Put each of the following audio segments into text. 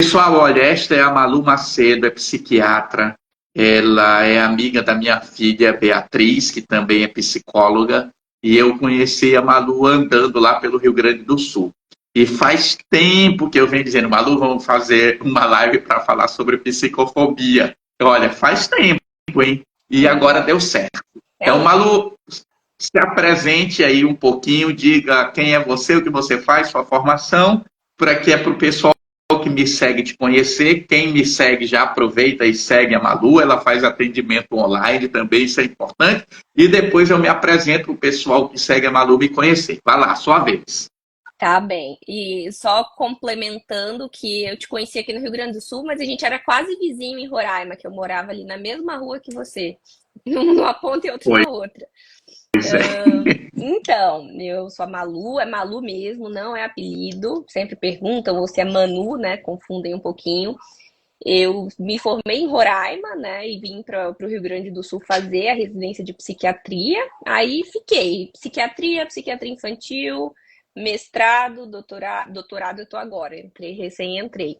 Pessoal, olha, esta é a Malu Macedo, é psiquiatra. Ela é amiga da minha filha Beatriz, que também é psicóloga. E eu conheci a Malu andando lá pelo Rio Grande do Sul. E faz tempo que eu venho dizendo, Malu, vamos fazer uma live para falar sobre psicofobia. Olha, faz tempo, hein? E agora deu certo. Então, Malu, se apresente aí um pouquinho, diga quem é você, o que você faz, sua formação, para que é para o pessoal que me segue te conhecer. Quem me segue já aproveita e segue a Malu, ela faz atendimento online também, isso é importante. E depois eu me apresento para o pessoal que segue a Malu me conhecer. Vai lá, sua vez. Tá bem. E só complementando que eu te conheci aqui no Rio Grande do Sul, mas a gente era quase vizinho em Roraima, que eu morava ali na mesma rua que você, numa ponta e outra Pois na outra. é. Então, eu sou a Malu, é Malu mesmo, não é apelido. Sempre perguntam ou se é Manu, né? Confundem um pouquinho. Eu me formei em Roraima, né? E vim para o Rio Grande do Sul fazer a residência de psiquiatria. Aí fiquei, psiquiatria infantil, mestrado, doutorado eu tô agora, recém-entrei.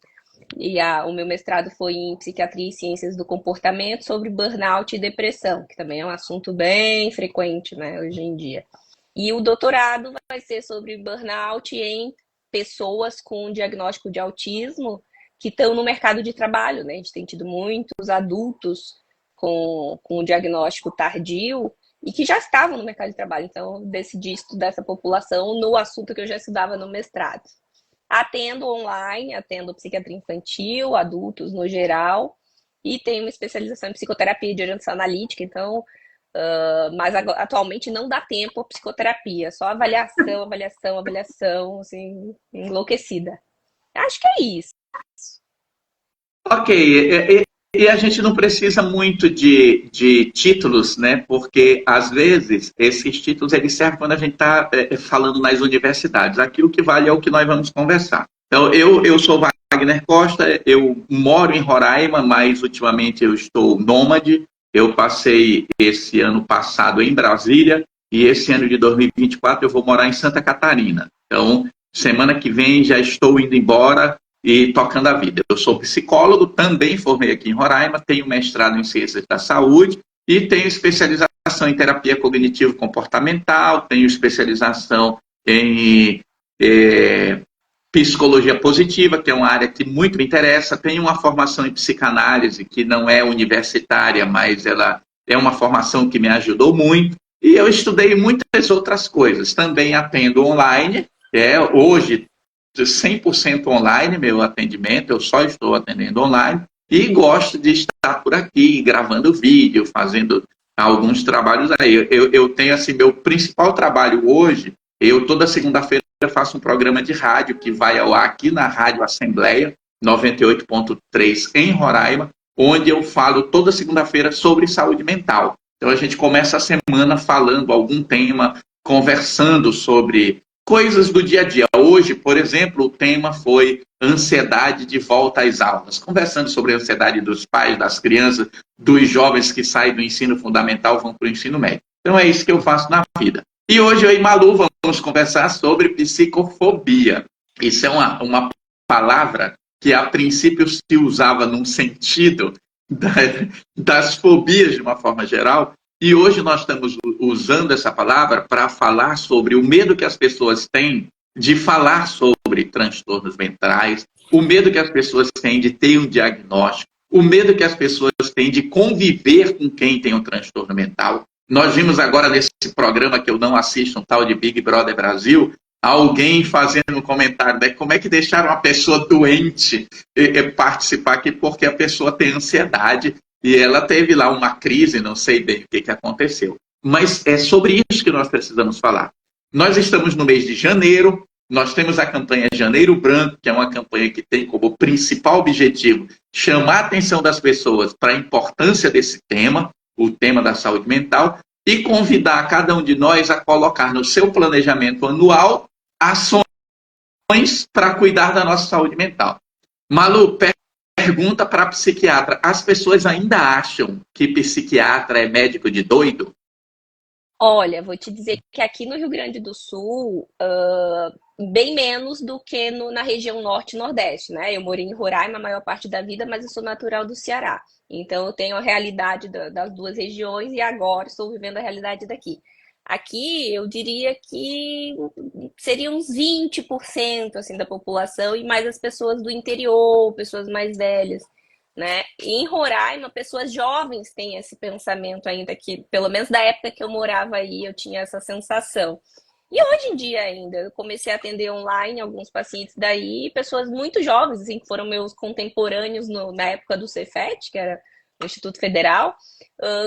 E o meu mestrado foi em psiquiatria e ciências do comportamento sobre burnout e depressão, que também é um assunto bem frequente, né, hoje em dia. E o doutorado vai ser sobre burnout em pessoas com diagnóstico de autismo que estão no mercado de trabalho, né? A gente tem tido muitos adultos com diagnóstico tardio e que já estavam no mercado de trabalho. Então, eu decidi estudar essa população no assunto que eu já estudava no mestrado. Atendo online, atendo psiquiatria infantil, adultos no geral, e tenho uma especialização em psicoterapia de orientação analítica, então, mas atualmente não dá tempo a psicoterapia, só avaliação, avaliação, avaliação, assim, enlouquecida. Acho que é isso. Ok, e a gente não precisa muito de títulos, né? Porque às vezes esses títulos eles servem quando a gente está falando nas universidades. Aquilo que vale é o que nós vamos conversar. Então, eu sou Wagner Costa, eu moro em Roraima, mas ultimamente eu estou nômade. Eu passei esse ano passado em Brasília e esse ano de 2024 eu vou morar em Santa Catarina. Então, semana que vem já estou indo embora e tocando a vida. Eu sou psicólogo, também formei aqui em Roraima, tenho mestrado em ciências da saúde e tenho especialização em terapia cognitivo-comportamental, tenho especialização em psicologia positiva, que é uma área que muito me interessa, tenho uma formação em psicanálise, que não é universitária, mas ela é uma formação que me ajudou muito, e eu estudei muitas outras coisas. Também atendo online, hoje 100% online meu atendimento, eu só estou atendendo online e gosto de estar por aqui, gravando vídeo, fazendo alguns trabalhos aí. Eu tenho assim, meu principal trabalho hoje, eu toda segunda-feira faço um programa de rádio que vai ao ar aqui na Rádio Assembleia 98.3 em Roraima, onde eu falo toda segunda-feira sobre saúde mental. Então a gente começa a semana falando algum tema, conversando sobre coisas do dia a dia. Hoje, por exemplo, o tema foi ansiedade de volta às aulas. Conversando sobre a ansiedade dos pais, das crianças, dos jovens que saem do ensino fundamental e vão para o ensino médio. Então é isso que eu faço na vida. E hoje eu e Malu vamos conversar sobre psicofobia. Isso é uma palavra que a princípio se usava num sentido das fobias de uma forma geral, e hoje nós estamos usando essa palavra para falar sobre o medo que as pessoas têm de falar sobre transtornos mentais, o medo que as pessoas têm de ter um diagnóstico, o medo que as pessoas têm de conviver com quem tem um transtorno mental. Nós vimos agora nesse programa que eu não assisto, um tal de Big Brother Brasil, alguém fazendo um comentário, né? Como é que deixaram uma pessoa doente participar aqui porque a pessoa tem ansiedade e ela teve lá uma crise, não sei bem o que aconteceu. Mas é sobre isso que nós precisamos falar. Nós estamos no mês de janeiro, nós temos a campanha Janeiro Branco, que é uma campanha que tem como principal objetivo chamar a atenção das pessoas para a importância desse tema, o tema da saúde mental, e convidar cada um de nós a colocar no seu planejamento anual ações para cuidar da nossa saúde mental. Malu, pergunta para a psiquiatra. As pessoas ainda acham que psiquiatra é médico de doido? Olha, vou te dizer que aqui no Rio Grande do Sul, bem menos do que na região norte e nordeste, né? Eu morei em Roraima a maior parte da vida, mas eu sou natural do Ceará. Então eu tenho a realidade das duas regiões e agora estou vivendo a realidade daqui. Aqui eu diria que seria uns 20% assim da população e mais as pessoas do interior, pessoas mais velhas, né? E em Roraima, pessoas jovens têm esse pensamento ainda que, pelo menos da época que eu morava aí, eu tinha essa sensação. E hoje em dia ainda, eu comecei a atender online alguns pacientes daí, pessoas muito jovens, assim, que foram meus contemporâneos na época do Cefet, que era o Instituto Federal,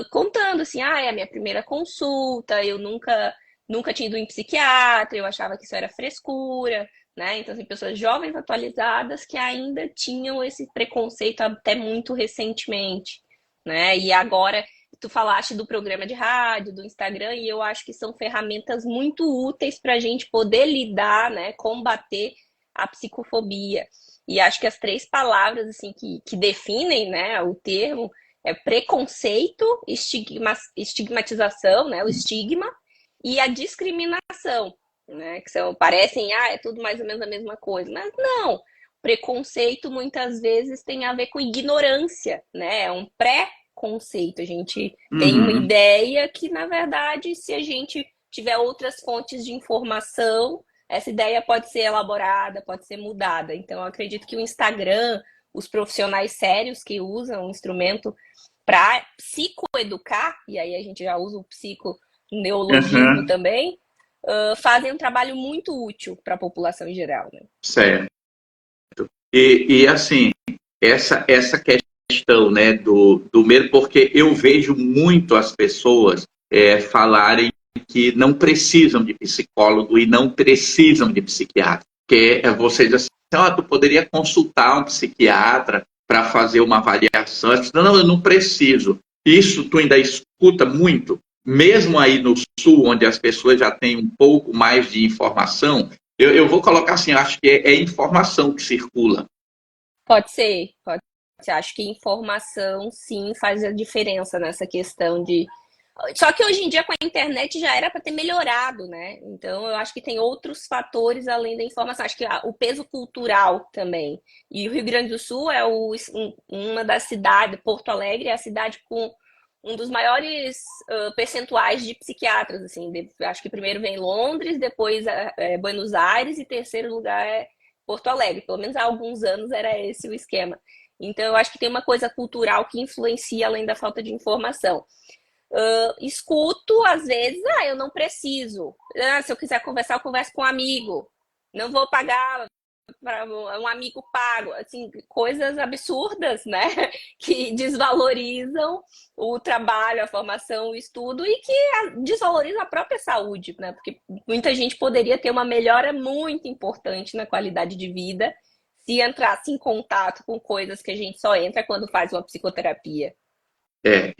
contando assim, é a minha primeira consulta, eu nunca tinha ido em psiquiatra, eu achava que isso era frescura, né? Então, assim, pessoas jovens atualizadas que ainda tinham esse preconceito até muito recentemente, né? E agora tu falaste do programa de rádio, do Instagram, e eu acho que são ferramentas muito úteis para a gente poder lidar, né, combater a psicofobia. E acho que as três palavras assim que definem, né, o termo é preconceito, estigmatização, né, o estigma, e a discriminação, né, que parecem, é tudo mais ou menos a mesma coisa, mas não. Preconceito muitas vezes tem a ver com ignorância, né? É um pré-conceito. A gente tem uma Uhum. ideia que, na verdade, se a gente tiver outras fontes de informação, essa ideia pode ser elaborada, pode ser mudada. Então, eu acredito que o Instagram, os profissionais sérios que usam o instrumento para psicoeducar, e aí a gente já usa o psiconeologismo Uhum. também, fazem um trabalho muito útil para a população em geral, né? Certo. E assim, essa questão, né, do medo, porque eu vejo muito as pessoas falarem que não precisam de psicólogo e não precisam de psiquiatra. Que você diz assim, tu poderia consultar um psiquiatra para fazer uma avaliação. Não, eu não preciso. Isso tu ainda escuta muito, mesmo aí no sul, onde as pessoas já têm um pouco mais de informação. Eu vou colocar assim, acho que é informação que circula. Pode ser, pode ser. Acho que informação, sim, faz a diferença nessa questão de. Só que hoje em dia, com a internet, já era para ter melhorado, né? Então, eu acho que tem outros fatores além da informação. Acho que o peso cultural também. E o Rio Grande do Sul é uma das cidades, Porto Alegre é a cidade com um dos maiores percentuais de psiquiatras. Assim, acho que primeiro vem Londres, depois Buenos Aires e terceiro lugar é Porto Alegre. Pelo menos há alguns anos era esse o esquema. Então, eu acho que tem uma coisa cultural que influencia além da falta de informação. Escuto, às vezes, eu não preciso. Se eu quiser conversar, eu converso com um amigo. Não vou pagar para um amigo pago. Assim, coisas absurdas, né? Que desvalorizam o trabalho, a formação, o estudo e que desvalorizam a própria saúde, né? Porque muita gente poderia ter uma melhora muito importante na qualidade de vida se entrasse em contato com coisas que a gente só entra quando faz uma psicoterapia. É,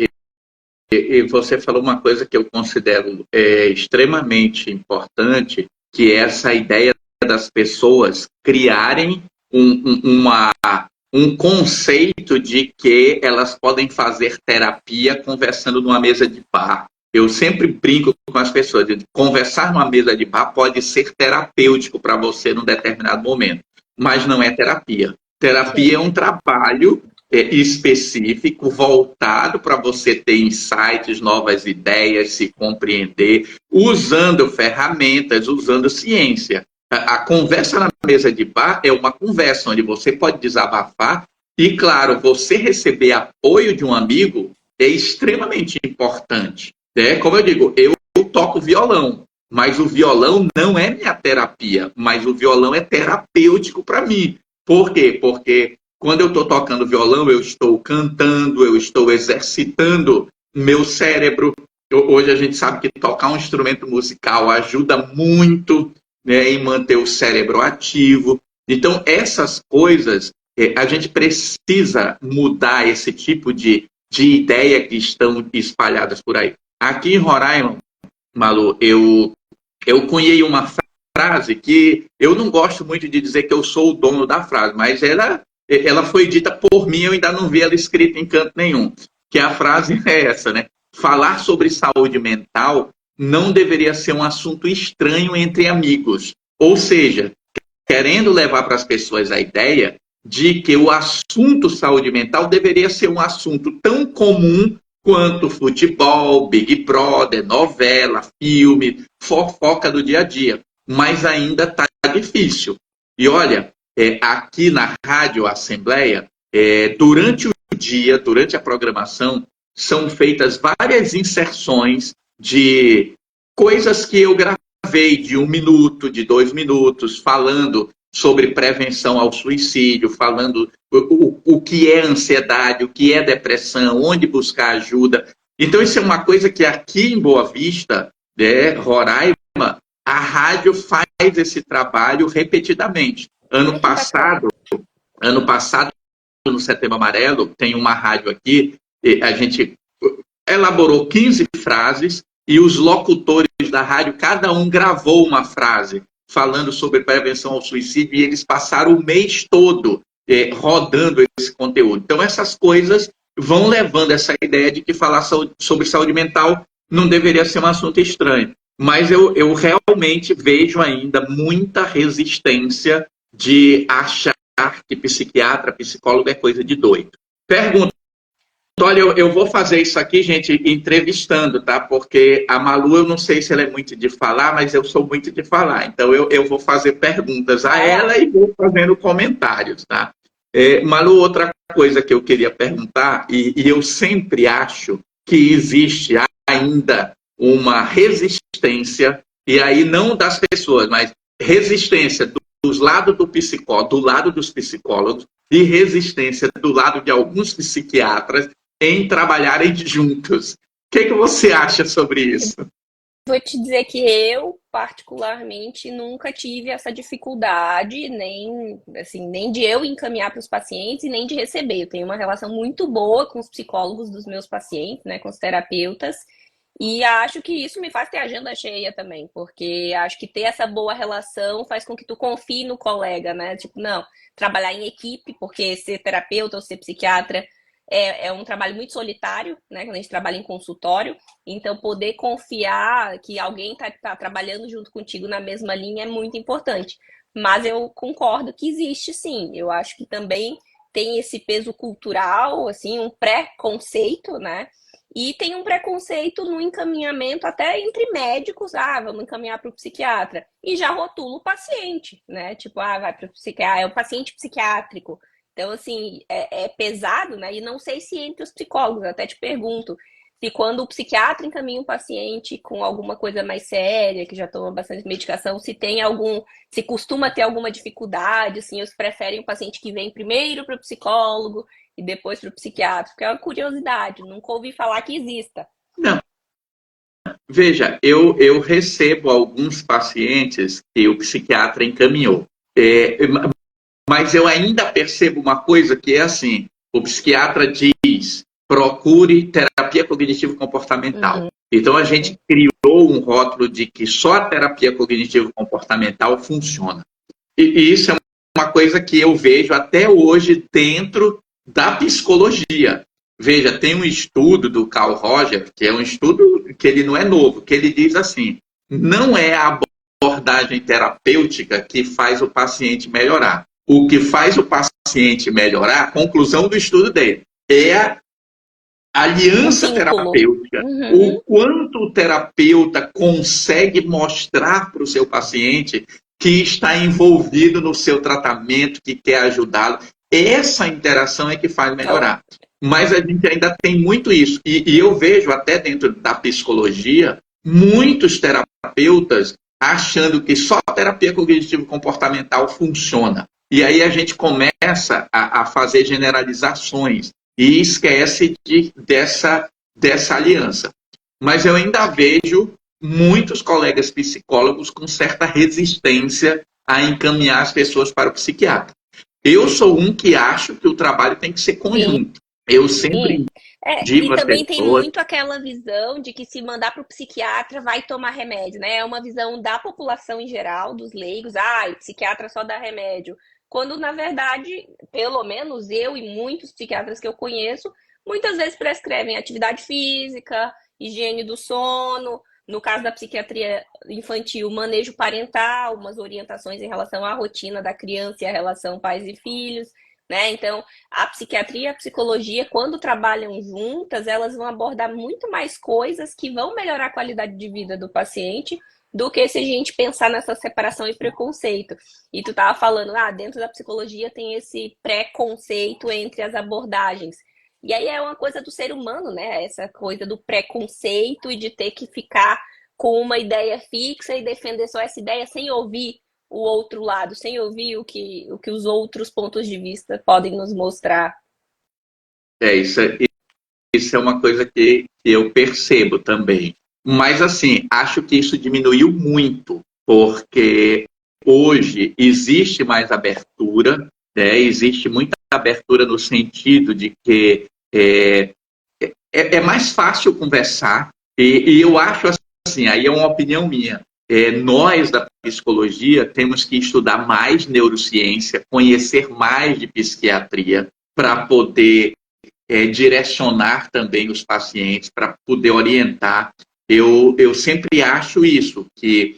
e você falou uma coisa que eu considero extremamente importante, que é essa ideia das pessoas criarem um conceito de que elas podem fazer terapia conversando numa mesa de bar. Eu sempre brinco com as pessoas, conversar numa mesa de bar pode ser terapêutico para você num determinado momento, mas não é terapia. Terapia é Sim. um trabalho específico, voltado para você ter insights, novas ideias, se compreender, usando ferramentas, usando ciência. A conversa na mesa de bar é uma conversa onde você pode desabafar e, claro, você receber apoio de um amigo é extremamente importante. Como eu digo, eu toco violão, mas o violão não é minha terapia, mas o violão é terapêutico para mim. Por quê? Porque quando eu estou tocando violão, eu estou cantando, eu estou exercitando meu cérebro. Hoje a gente sabe que tocar um instrumento musical ajuda muito, né, em manter o cérebro ativo. Então, essas coisas, a gente precisa mudar esse tipo de ideia que estão espalhadas por aí. Aqui em Roraima, Malu, eu cunhei uma frase que eu não gosto muito de dizer que eu sou o dono da frase, mas ela foi dita por mim, eu ainda não vi ela escrita em canto nenhum. Que a frase é essa, né? Falar sobre saúde mental não deveria ser um assunto estranho entre amigos. Ou seja, querendo levar para as pessoas a ideia de que o assunto saúde mental deveria ser um assunto tão comum quanto futebol, Big Brother, novela, filme, fofoca do dia a dia. Mas ainda está difícil. E olha, aqui na Rádio Assembleia, durante o dia, durante a programação, são feitas várias inserções de coisas que eu gravei de 1 minuto, de 2 minutos, falando sobre prevenção ao suicídio, falando o que é ansiedade, o que é depressão, onde buscar ajuda. Então, isso é uma coisa que aqui em Boa Vista, Roraima, a rádio faz esse trabalho repetidamente. Ano passado, no Setembro Amarelo, tem uma rádio aqui, a gente elaborou 15 frases e os locutores da rádio, cada um gravou uma frase falando sobre prevenção ao suicídio e eles passaram o mês todo rodando esse conteúdo. Então, essas coisas vão levando essa ideia de que falar sobre saúde mental não deveria ser um assunto estranho. Mas eu realmente vejo ainda muita resistência de achar que psiquiatra, psicólogo é coisa de doido. Pergunta. Olha, eu vou fazer isso aqui, gente, entrevistando, tá? Porque a Malu, eu não sei se ela é muito de falar, mas eu sou muito de falar. Então, eu vou fazer perguntas a ela e vou fazendo comentários, tá? Malu, outra coisa que eu queria perguntar, e eu sempre acho que existe ainda uma resistência, e aí não das pessoas, mas resistência dos lados do lado dos psicólogos, e resistência do lado de alguns psiquiatras em trabalharem juntos. O que você acha sobre isso? Vou te dizer que eu, particularmente, nunca tive essa dificuldade, nem, assim, nem de eu encaminhar para os pacientes e nem de receber. Eu tenho uma relação muito boa com os psicólogos dos meus pacientes, né, com os terapeutas, e acho que isso me faz ter agenda cheia também, porque acho que ter essa boa relação faz com que tu confie no colega, né? Tipo, não, trabalhar em equipe, porque ser terapeuta ou ser psiquiatra é um trabalho muito solitário, né? Quando a gente trabalha em consultório, então poder confiar que alguém tá trabalhando junto contigo na mesma linha é muito importante. Mas eu concordo que existe sim. Eu acho que também tem esse peso cultural, assim, um pré-conceito, né? E tem um preconceito no encaminhamento até entre médicos, vamos encaminhar para o psiquiatra. E já rotula o paciente, né? Tipo, vai para o psiquiatra, é o paciente psiquiátrico. Então, assim, é pesado, né? E não sei se entre os psicólogos, até te pergunto, se quando o psiquiatra encaminha um paciente com alguma coisa mais séria, que já toma bastante medicação, se costuma ter alguma dificuldade, assim, eles preferem o paciente que vem primeiro para o psicólogo e depois para o psiquiatra, porque é uma curiosidade, nunca ouvi falar que exista. Não. Veja, eu recebo alguns pacientes que o psiquiatra encaminhou. Mas eu ainda percebo uma coisa que é assim, o psiquiatra diz, procure terapia cognitivo-comportamental. Então a gente criou um rótulo de que só a terapia cognitivo-comportamental funciona. E isso é uma coisa que eu vejo até hoje dentro da psicologia. Veja, tem um estudo do Carl Rogers, que é um estudo que ele não é novo, que ele diz assim, não é a abordagem terapêutica que faz o paciente melhorar. O que faz o paciente melhorar, a conclusão do estudo dele, é a aliança terapêutica. O quanto o terapeuta consegue mostrar para o seu paciente que está envolvido no seu tratamento, que quer ajudá-lo. Essa interação é que faz melhorar. Mas a gente ainda tem muito isso. E eu vejo até dentro da psicologia, muitos terapeutas achando que só a terapia cognitivo-comportamental funciona. E aí a gente começa a fazer generalizações e esquece dessa aliança. Mas eu ainda vejo muitos colegas psicólogos com certa resistência a encaminhar as pessoas para o psiquiatra. Eu sou um que acho que o trabalho tem que ser conjunto. Sim. Eu sempre digo e também tem muito aquela visão de que se mandar para o psiquiatra vai tomar remédio, né? É uma visão da população em geral, dos leigos. O psiquiatra só dá remédio. Quando, na verdade, pelo menos eu e muitos psiquiatras que eu conheço, muitas vezes prescrevem atividade física, higiene do sono, No caso da psiquiatria infantil, manejo parental, umas orientações em relação à rotina da criança e a relação pais e filhos, né? Então, a psiquiatria e a psicologia, quando trabalham juntas, elas vão abordar muito mais coisas que vão melhorar a qualidade de vida do paciente do que se a gente pensar nessa separação e preconceito. E tu tava falando, dentro da psicologia tem esse preconceito entre as abordagens. E aí é uma coisa do ser humano, né? Essa coisa do preconceito e de ter que ficar com uma ideia fixa e defender só essa ideia sem ouvir o outro lado, sem ouvir o que os outros pontos de vista podem nos mostrar. É, isso é uma coisa que eu percebo também. Mas, assim, acho que isso diminuiu muito, porque hoje existe mais abertura, né? Existe muita abertura no sentido de que é mais fácil conversar, e eu acho assim, aí é uma opinião minha. Nós da psicologia temos que estudar mais neurociência, conhecer mais de psiquiatria para poder direcionar também os pacientes, para poder orientar. Eu sempre acho isso, que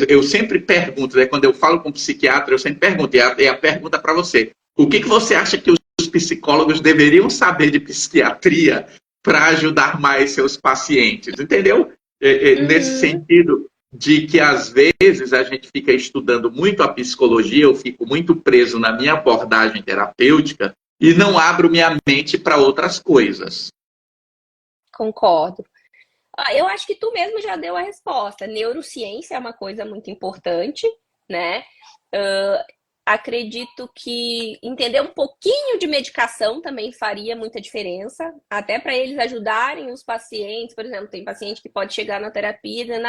eu sempre pergunto, né, quando eu falo com um psiquiatra, eu sempre pergunto, e a pergunta para você, o que você acha que os psicólogos deveriam saber de psiquiatria para ajudar mais seus pacientes, entendeu? Nesse Uhum. sentido de que às vezes a gente fica estudando muito a psicologia, eu fico muito preso na minha abordagem terapêutica e não abro minha mente para outras coisas. Concordo. Eu acho que tu mesmo já deu a resposta. Neurociência é uma coisa muito importante, né? Ah, acredito que entender um pouquinho de medicação também faria muita diferença, até para eles ajudarem os pacientes. Por exemplo, tem paciente que pode chegar na terapia dizendo,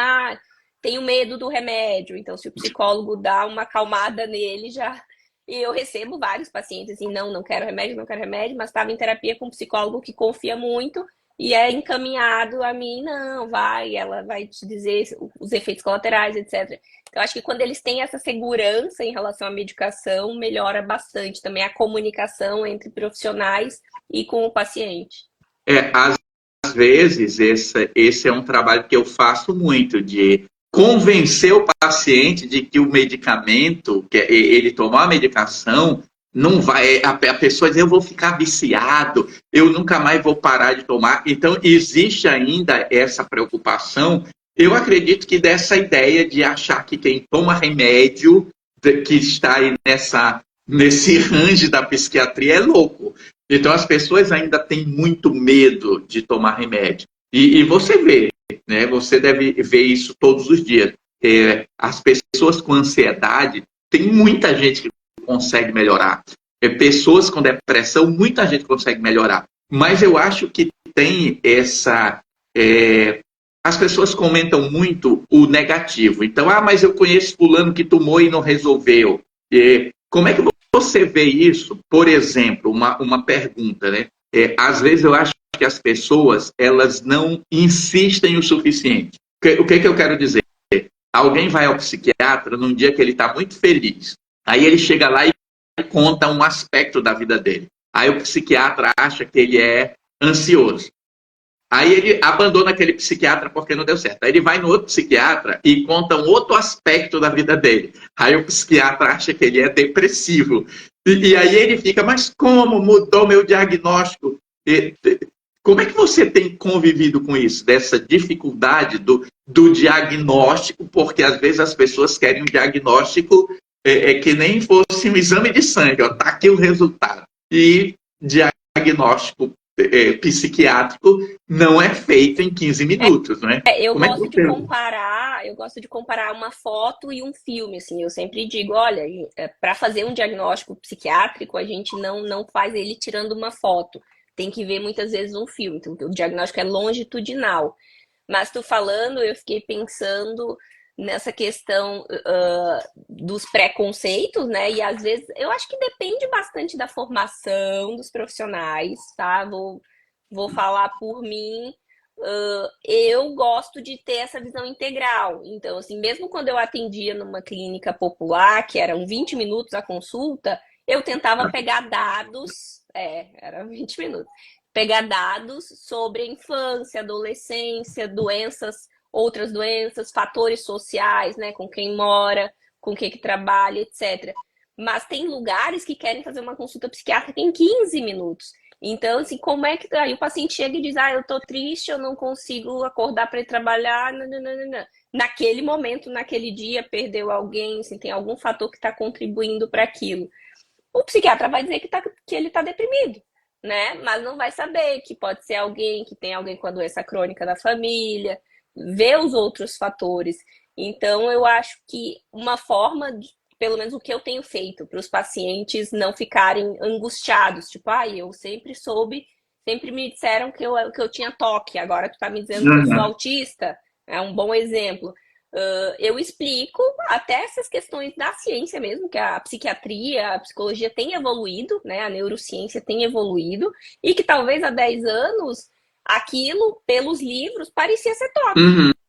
tenho medo do remédio. Então, se o psicólogo dá uma acalmada nele, já. E eu recebo vários pacientes assim, não quero remédio, não quero remédio, mas estava em terapia com um psicólogo que confia muito e é encaminhado a mim, não, vai, ela vai te dizer os efeitos colaterais, etc. Então, acho que quando eles têm essa segurança em relação à medicação, melhora bastante também a comunicação entre profissionais e com o paciente. Às vezes, esse é um trabalho que eu faço muito, de convencer o paciente de que o medicamento, que ele tomar a medicação, não vai. A pessoa diz, eu vou ficar viciado, eu nunca mais vou parar de tomar. Então, existe ainda essa preocupação. Eu acredito que dessa ideia de achar que quem toma remédio, que está aí nesse range da psiquiatria, é louco. Então, as pessoas ainda têm muito medo de tomar remédio. E você vê, né? Você deve ver isso todos os dias. As pessoas com ansiedade, tem muita gente que consegue melhorar. Pessoas com depressão, muita gente consegue melhorar. Mas eu acho que tem essa. As pessoas comentam muito o negativo. Então, mas eu conheço fulano que tomou e não resolveu. Como é que você vê isso? Por exemplo, uma pergunta, né? Às vezes eu acho que as pessoas elas não insistem o suficiente. O que eu quero dizer? Alguém vai ao psiquiatra num dia que ele está muito feliz. Aí ele chega lá e conta um aspecto da vida dele. Aí o psiquiatra acha que ele é ansioso. Aí ele abandona aquele psiquiatra porque não deu certo. Aí ele vai no outro psiquiatra e conta um outro aspecto da vida dele. Aí o psiquiatra acha que ele é depressivo. E aí ele fica, mas como mudou meu diagnóstico? Como é que você tem convivido com isso? Dessa dificuldade do diagnóstico, porque às vezes as pessoas querem um diagnóstico que nem fosse um exame de sangue. Está aqui o resultado. E diagnóstico psiquiátrico não é feito em 15 minutos, não é? Eu Como é que gosto de você... comparar, uma foto e um filme, assim, eu sempre digo, olha, para fazer um diagnóstico psiquiátrico, a gente não faz ele tirando uma foto, tem que ver muitas vezes um filme, então o diagnóstico é longitudinal. Mas tu falando, eu fiquei pensando nessa questão dos preconceitos, né? E às vezes eu acho que depende bastante da formação dos profissionais, tá? Vou falar por mim. Eu gosto de ter essa visão integral. Então, assim, mesmo quando eu atendia numa clínica popular, que eram 20 minutos a consulta, eu tentava pegar dados, era 20 minutos, pegar dados sobre a infância, adolescência, doenças outras doenças, fatores sociais, né, com quem mora, com quem que trabalha, etc. Mas tem lugares que querem fazer uma consulta psiquiátrica em 15 minutos. Então, assim, como é que aí o paciente chega e diz, eu tô triste, eu não consigo acordar para ir trabalhar, não. Naquele momento, naquele dia, perdeu alguém, assim, tem algum fator que está contribuindo para aquilo. O psiquiatra vai dizer que ele está deprimido, né? Mas não vai saber que pode ser alguém, que tem alguém com a doença crônica da família, ver os outros fatores. Então, eu acho que uma forma, pelo menos o que eu tenho feito, para os pacientes não ficarem angustiados, tipo, eu sempre soube, sempre me disseram que eu tinha toque, agora tu tá me dizendo que eu sou autista, é um bom exemplo. Eu explico até essas questões da ciência mesmo, que a psiquiatria, a psicologia tem evoluído, né? A neurociência tem evoluído, e que talvez há 10 anos aquilo, pelos livros, parecia ser toque.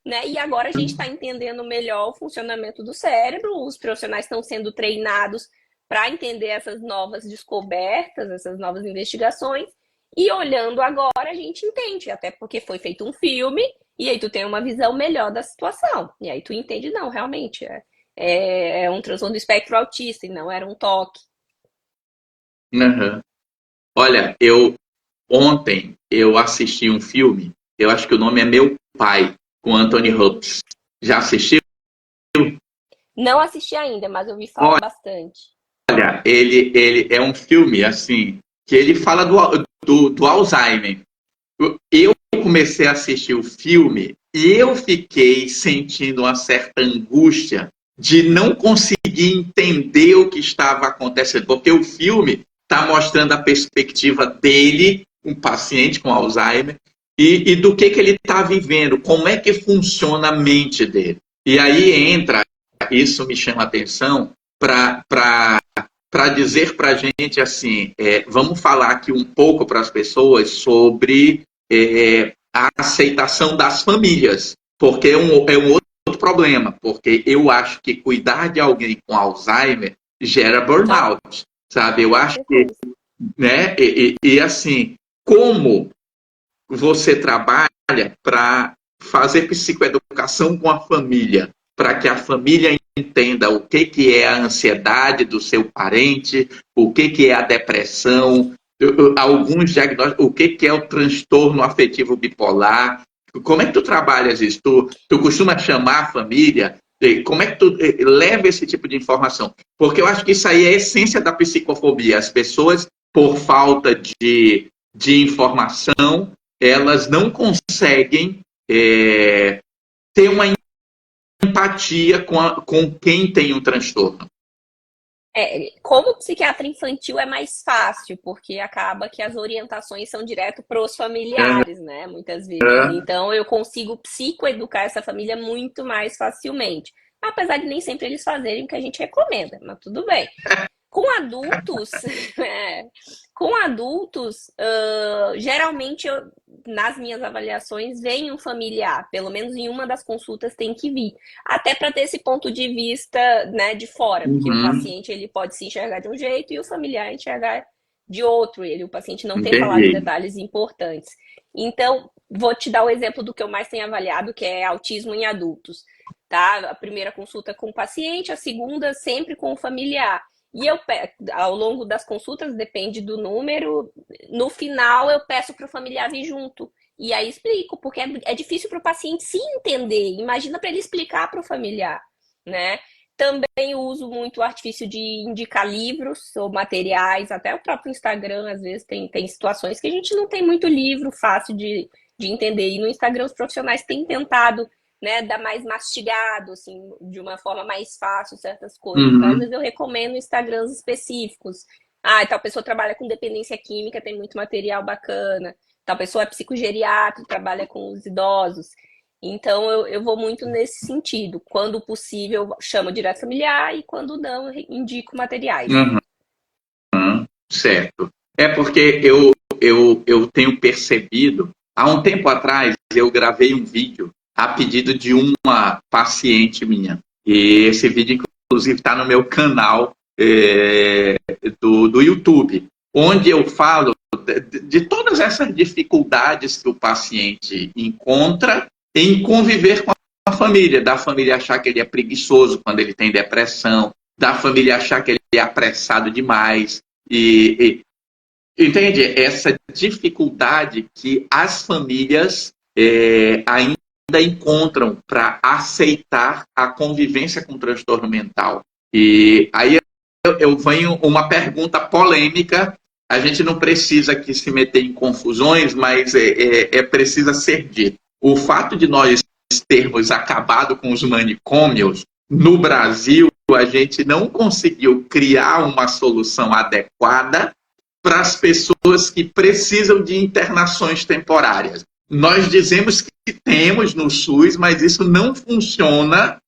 Né? E agora a gente está entendendo melhor o funcionamento do cérebro, os profissionais estão sendo treinados para entender essas novas descobertas, essas novas investigações, e olhando agora a gente entende, até porque foi feito um filme, e aí tu tem uma visão melhor da situação. E aí tu entende, não, realmente, é um transtorno do espectro autista, e não era um toque. Uhum. Olha, ontem eu assisti um filme, eu acho que o nome é Meu Pai, com Anthony Hopkins. Já assistiu? Não assisti ainda, mas eu ouvi falar bastante. Olha, ele é um filme, assim, que ele fala do Alzheimer. Eu comecei a assistir o filme e eu fiquei sentindo uma certa angústia de não conseguir entender o que estava acontecendo, porque o filme está mostrando a perspectiva dele, um paciente com Alzheimer, e do que ele está vivendo, como é que funciona a mente dele. E aí entra, isso me chama a atenção, para dizer para a gente assim, vamos falar aqui um pouco para as pessoas sobre a aceitação das famílias, porque é um outro problema, porque eu acho que cuidar de alguém com Alzheimer gera burnout, sabe? Eu acho que, né, e assim, como você trabalha para fazer psicoeducação com a família, para que a família entenda o que é a ansiedade do seu parente, o que é a depressão, alguns diagnósticos, o que é o transtorno afetivo bipolar. Como é que tu trabalhas isso? Tu costuma chamar a família? Como é que tu leva esse tipo de informação? Porque eu acho que isso aí é a essência da psicofobia. As pessoas, por falta de informação, elas não conseguem ter uma empatia com quem tem um transtorno. Como psiquiatra infantil é mais fácil, porque acaba que as orientações são direto para os familiares, né? Muitas vezes. Então eu consigo psicoeducar essa família muito mais facilmente. Apesar de nem sempre eles fazerem o que a gente recomenda, mas tudo bem. Com adultos, geralmente nas minhas avaliações vem um familiar, pelo menos em uma das consultas tem que vir, até para ter esse ponto de vista, né, de fora, porque o paciente ele pode se enxergar de um jeito e o familiar enxergar de outro, o paciente não tem falado detalhes importantes. Então, vou te dar o exemplo do que eu mais tenho avaliado, que é autismo em adultos, tá? A primeira consulta com o paciente, a segunda sempre com o familiar. E ao longo das consultas, depende do número, no final eu peço para o familiar vir junto. E aí explico, porque é difícil para o paciente se entender. Imagina para ele explicar para o familiar, né? Também uso muito o artifício de indicar livros ou materiais, até o próprio Instagram, às vezes, tem situações que a gente não tem muito livro fácil de entender. E no Instagram os profissionais têm tentado, né, dar mais mastigado, assim, de uma forma mais fácil certas coisas. Então, às vezes eu recomendo Instagrams específicos. Tal pessoa trabalha com dependência química, tem muito material bacana. Tal pessoa é psicogeriatra, trabalha com os idosos. Então, eu vou muito nesse sentido. Quando possível, eu chamo direto familiar e quando não, eu indico materiais. Certo. É porque eu tenho percebido, há um tempo atrás eu gravei um vídeo a pedido de uma paciente minha. E esse vídeo, inclusive, está no meu canal do YouTube, onde eu falo de todas essas dificuldades que o paciente encontra em conviver com família, da família achar que ele é preguiçoso quando ele tem depressão, da família achar que ele é apressado demais, entende? Essa dificuldade que as famílias ainda encontram para aceitar a convivência com transtorno mental. E aí eu venho uma pergunta polêmica. A gente não precisa aqui se meter em confusões, mas precisa ser dito. O fato de nós termos acabado com os manicômios, no Brasil, a gente não conseguiu criar uma solução adequada para as pessoas que precisam de internações temporárias. Nós dizemos que temos no SUS, mas isso não funciona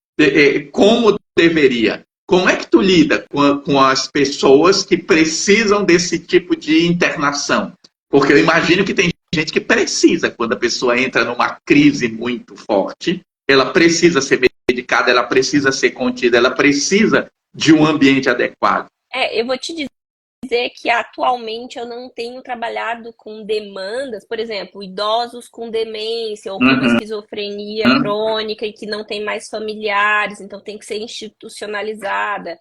como deveria. Como é que tu lida com as pessoas que precisam desse tipo de internação? Porque eu imagino que tem gente que precisa, quando a pessoa entra numa crise muito forte, ela precisa ser medicada, ela precisa ser contida, ela precisa de um ambiente adequado. Eu vou te dizer que atualmente eu não tenho trabalhado com demandas, por exemplo, idosos com demência ou com uma esquizofrenia crônica e que não tem mais familiares, então tem que ser institucionalizada.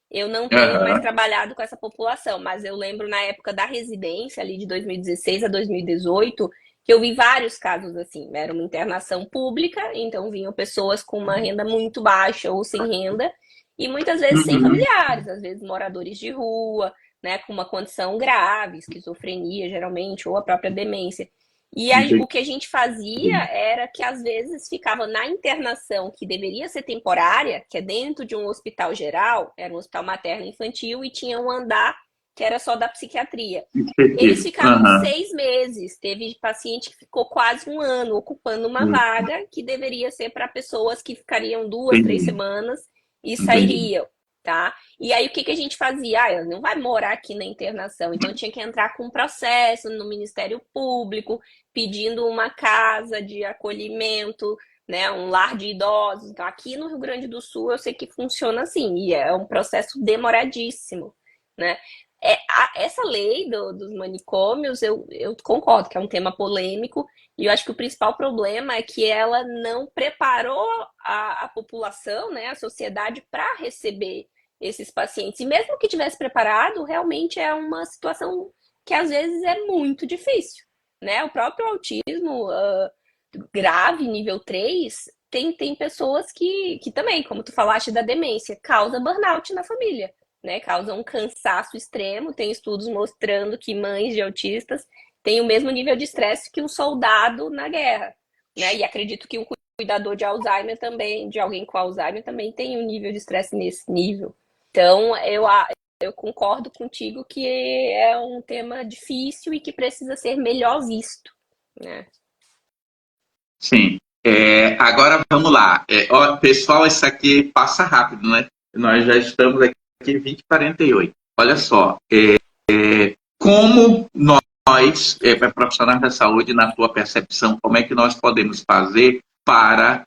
Eu não tenho mais trabalhado com essa população, mas eu lembro na época da residência, ali de 2016 a 2018, que eu vi vários casos assim. Era uma internação pública, então vinham pessoas com uma renda muito baixa ou sem renda, e muitas vezes sem familiares, às vezes moradores de rua, né, com uma condição grave, esquizofrenia geralmente, ou a própria demência. E o que a gente fazia era que às vezes ficava na internação que deveria ser temporária, que é dentro de um hospital geral, era um hospital materno-infantil e tinha um andar que era só da psiquiatria. Eles ficavam 6 meses, teve paciente que ficou quase um ano ocupando uma vaga que deveria ser para pessoas que ficariam 2, 3 semanas e sairiam. Tá? E aí o que a gente fazia? Ela não vai morar aqui na internação, então tinha que entrar com um processo no Ministério Público, pedindo uma casa de acolhimento, né, um lar de idosos. Então aqui no Rio Grande do Sul eu sei que funciona assim, e é um processo demoradíssimo, né? Essa lei dos manicômios, eu concordo que é um tema polêmico, e eu acho que o principal problema é que ela não preparou a população, né, a sociedade, para receber esses pacientes. E mesmo que tivesse preparado, realmente é uma situação que às vezes é muito difícil, né? O próprio autismo grave, nível 3, tem pessoas que também, como tu falaste da demência, causa burnout na família, né? Causa um cansaço extremo. Tem estudos mostrando que mães de autistas têm o mesmo nível de estresse que um soldado na guerra, né? E acredito que um cuidador de Alzheimer também, de alguém com Alzheimer, também tem um nível de estresse nesse nível. Então, eu concordo contigo que é um tema difícil e que precisa ser melhor visto, né? Sim. Agora vamos lá. Pessoal, isso aqui passa rápido, né? Nós já estamos aqui 20h48. Olha só. Como nós, profissionais da saúde, na tua percepção, como é que nós podemos fazer para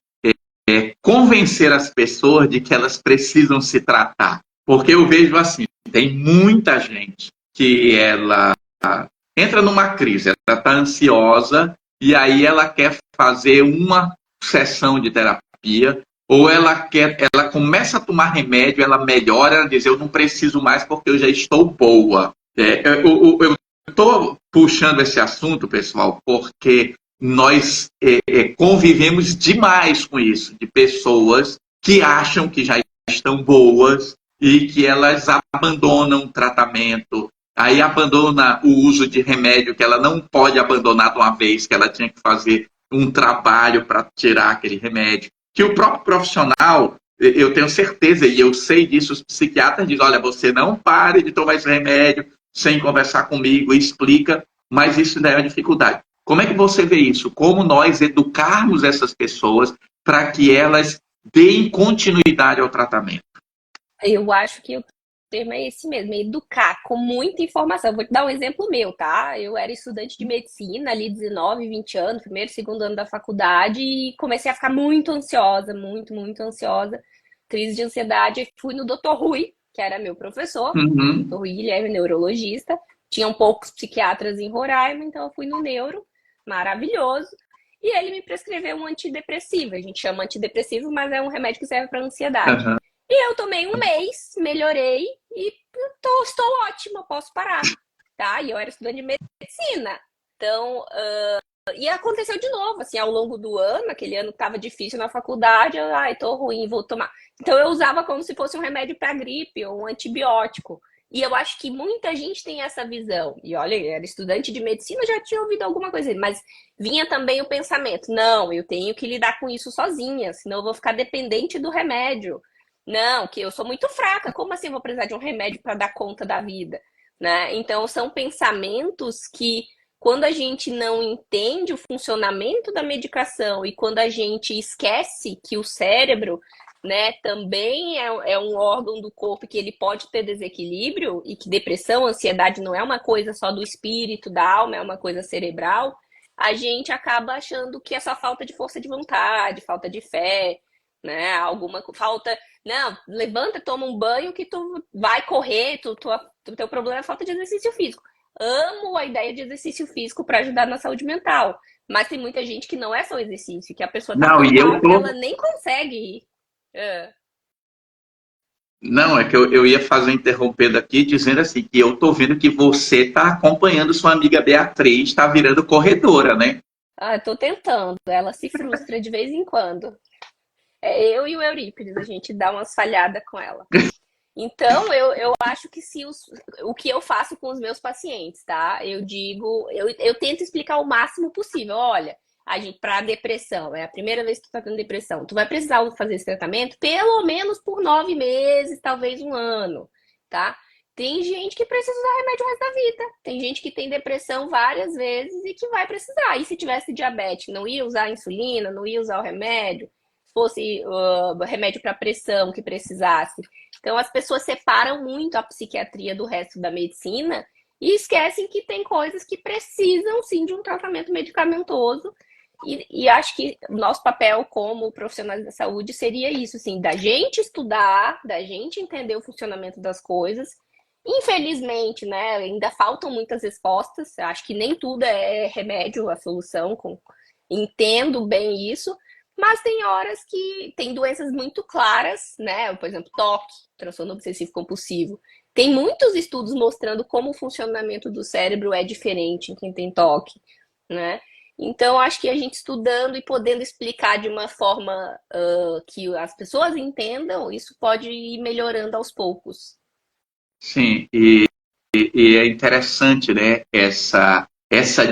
convencer as pessoas de que elas precisam se tratar? Porque eu vejo assim, tem muita gente que ela entra numa crise, ela está ansiosa e aí ela quer fazer uma sessão de terapia ou ela começa a tomar remédio, ela melhora, ela diz, eu não preciso mais porque eu já estou boa. Eu estou puxando esse assunto, pessoal, porque nós convivemos demais com isso, de pessoas que acham que já estão boas e que elas abandonam o tratamento, aí abandona o uso de remédio que ela não pode abandonar de uma vez, que ela tinha que fazer um trabalho para tirar aquele remédio. Que o próprio profissional, eu tenho certeza, e eu sei disso, os psiquiatras dizem, olha, você não pare de tomar esse remédio sem conversar comigo, explica, mas isso daí é uma dificuldade. Como é que você vê isso? Como nós educarmos essas pessoas para que elas deem continuidade ao tratamento? Eu acho que o termo é esse mesmo, é educar com muita informação. Vou te dar um exemplo meu, tá? Eu era estudante de medicina, ali 19, 20 anos, primeiro, segundo ano da faculdade, e comecei a ficar muito ansiosa, muito ansiosa, crise de ansiedade. Fui no Dr. Rui, que era meu professor, Dr. Rui Guilherme, neurologista. Tinham poucos psiquiatras em Roraima, então eu fui no neuro, maravilhoso. e ele me prescreveu um antidepressivo. A gente chama antidepressivo, mas é um remédio que serve para ansiedade. Aham. E eu tomei um mês, melhorei e estou ótima, posso parar, tá? E eu era estudante de medicina. Então, e aconteceu de novo, assim, ao longo do ano, aquele ano que estava difícil na faculdade, eu, ai, tô ruim, vou tomar. Então eu usava como se fosse um remédio para gripe ou um antibiótico. E eu acho que muita gente tem essa visão. E olha, eu era estudante de medicina, já tinha ouvido alguma coisa, mas vinha também o pensamento: não, eu tenho que lidar com isso sozinha, senão eu vou ficar dependente do remédio. Não, que eu sou muito fraca, como assim eu vou precisar de um remédio para dar conta da vida? Né? Então, são pensamentos que, quando a gente não entende o funcionamento da medicação e quando a gente esquece que o cérebro, né, também é um órgão do corpo que ele pode ter desequilíbrio e que depressão, ansiedade não é uma coisa só do espírito, da alma, é uma coisa cerebral, a gente acaba achando que é só falta de força de vontade, falta de fé, né, alguma falta, não, levanta, toma um banho que tu vai correr, teu problema é falta de exercício físico. Amo a ideia de exercício físico para ajudar na saúde mental, mas tem muita gente que não é só exercício, que a pessoa tá Não, tão e eu mal que ela tô. nem consegue ir. É. Não, é que eu ia fazer interrompendo aqui, dizendo assim, que eu tô vendo que você está acompanhando sua amiga Beatriz, está virando corredora, né? Ah, eu tô tentando, ela se frustra de vez em quando. É eu e o Eurípides, a gente dá umas falhadas com ela. Então, eu acho que se o que eu faço com os meus pacientes, tá? Eu digo, eu tento explicar o máximo possível. Olha, a gente, para depressão, é a primeira vez que tu tá tendo depressão, tu vai precisar fazer esse tratamento pelo menos por 9 meses, talvez um ano, tá? Tem gente que precisa usar remédio o resto da vida. Tem gente que tem depressão várias vezes e que vai precisar. E se tivesse diabetes, não ia usar a insulina, não ia usar o remédio, fosse remédio para pressão que precisasse. Então, as pessoas separam muito a psiquiatria do resto da medicina e esquecem que tem coisas que precisam, sim, de um tratamento medicamentoso. E acho que o nosso papel como profissionais da saúde seria isso, assim, da gente estudar, da gente entender o funcionamento das coisas. Infelizmente, né, ainda faltam muitas respostas. Acho que nem tudo é remédio, a solução. Entendo bem isso, mas tem horas que tem doenças muito claras, né? Por exemplo, TOC, transtorno obsessivo compulsivo. Tem muitos estudos mostrando como o funcionamento do cérebro é diferente em quem tem TOC, né? Então, acho que a gente estudando e podendo explicar de uma forma que as pessoas entendam, isso pode ir melhorando aos poucos. Sim, e é interessante, né, essa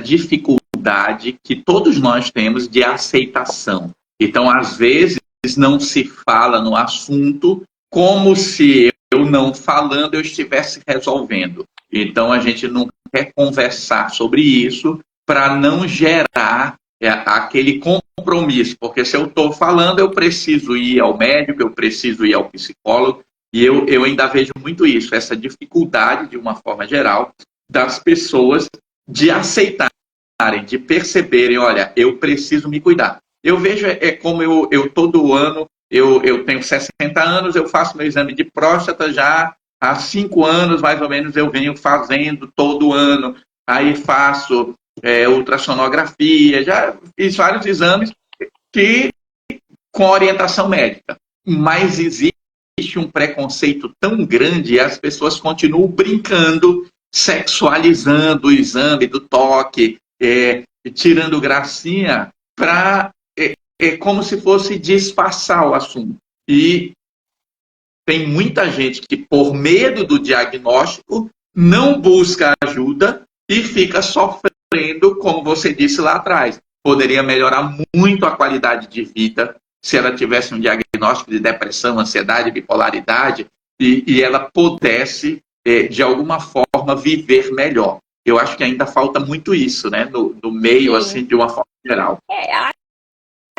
dificuldade que todos nós temos de aceitação. Então, às vezes, não se fala no assunto como se eu não falando eu estivesse resolvendo. Então, a gente não quer conversar sobre isso para não gerar aquele compromisso, porque se eu estou falando, eu preciso ir ao médico, eu preciso ir ao psicólogo, e eu ainda vejo muito isso, essa dificuldade, de uma forma geral, das pessoas de aceitarem, de perceberem, olha, eu preciso me cuidar. Eu vejo, como eu todo ano, eu tenho 60 anos, eu faço meu exame de próstata já há 5 anos, mais ou menos, eu venho fazendo todo ano. Aí faço ultrassonografia, já fiz vários exames que com orientação médica. Mas existe um preconceito tão grande e as pessoas continuam brincando, sexualizando o exame do toque, tirando gracinha, para como se fosse disfarçar o assunto. E tem muita gente que, por medo do diagnóstico, não busca ajuda e fica sofrendo, como você disse lá atrás. Poderia melhorar muito a qualidade de vida se ela tivesse um diagnóstico de depressão, ansiedade, bipolaridade, e ela pudesse, de alguma forma, viver melhor. Eu acho que ainda falta muito isso, né? No meio, Sim. assim, de uma forma geral.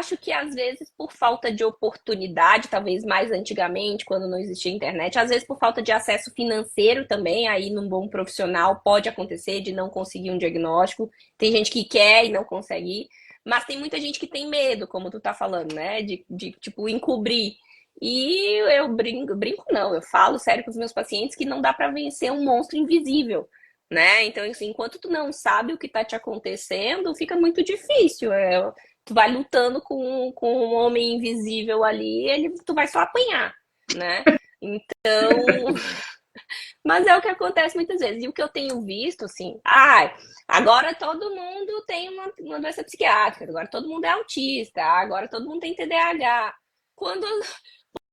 Acho que às vezes por falta de oportunidade, talvez mais antigamente, quando não existia internet, às vezes por falta de acesso financeiro também, aí num bom profissional pode acontecer de não conseguir um diagnóstico. Tem gente que quer e não consegue, mas tem muita gente que tem medo, como tu tá falando, né? De tipo, encobrir. E eu brinco não, eu falo sério com os meus pacientes que não dá para vencer um monstro invisível, né? Então, assim, enquanto tu não sabe o que tá te acontecendo, fica muito difícil. tu vai lutando com um homem invisível ali, tu vai só apanhar, né? Então, mas é o que acontece muitas vezes. E o que eu tenho visto, assim, agora todo mundo tem uma doença psiquiátrica, agora todo mundo é autista, agora todo mundo tem TDAH. Quando